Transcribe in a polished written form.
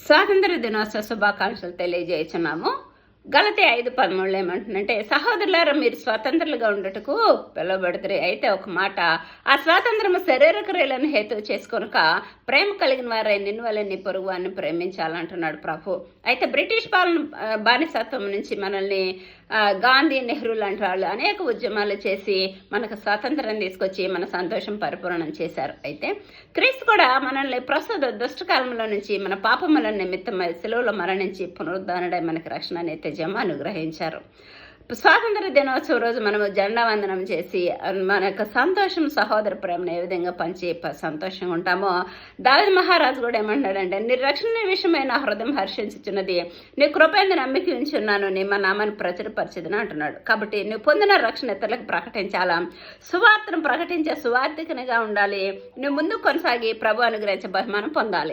స్వాతంత్ర దినోత్సవ శుభాకాంక్షలు తెలియజేస్తున్నాము. గలతీ 5:13 ఏమంటుందంటే, సహోదరులారా మీరు స్వతంత్రులుగా ఉండటకు పిలువబడుతురు. అయితే ఒక మాట, ఆ స్వాతంత్రము శరీర క్రియలను హేతువు చేసుకొనక ప్రేమ కలిగిన వారై నిన్ను వలె నీ పొరుగు వారిని ప్రేమించాలంటున్నాడు ప్రభు. అయితే బ్రిటిష్ పాలన బానిసత్వం నుంచి మనల్ని గాంధీ, నెహ్రూ లాంటి వాళ్ళు అనేక ఉద్యమాలు చేసి మనకు స్వాతంత్రం తీసుకొచ్చి మన సంతోషం పరిపూర్ణం చేశారు. అయితే క్రీస్తు కూడా మనల్ని ప్రస్తుత దుష్టకాలంలో నుంచి మన పాపముల నిమిత్తమై శిలువలో మరణించి పునరుద్ధరణడై మనకి రక్షణ నిత్యజం అనుగ్రహించారు. స్వాతంత్ర దినోత్సవం రోజు మనము జెండా వందనం చేసి మన యొక్క సంతోషం, సహోదర ప్రేమను ఏ విధంగా పంచి సంతోషంగా ఉంటామో, దావీదు మహారాజు కూడా ఏమంటాడంటే, నీ రక్షణ విషయమై నా హృదయం హర్షించుచున్నది, నీ కృపయందు నమ్మిక ఉంచున్నాను, నీ మా నామాన్ని ప్రచురపరిచేదని అంటున్నాడు. కాబట్టి నువ్వు పొందిన రక్షణ ఇతరులకు ప్రకటించాలా, సువార్తను ప్రకటించే సువార్థికనిగా ఉండాలి. నువ్వు ముందుకు కొనసాగి ప్రభు అనుగ్రహించే బహుమానం పొందాలి.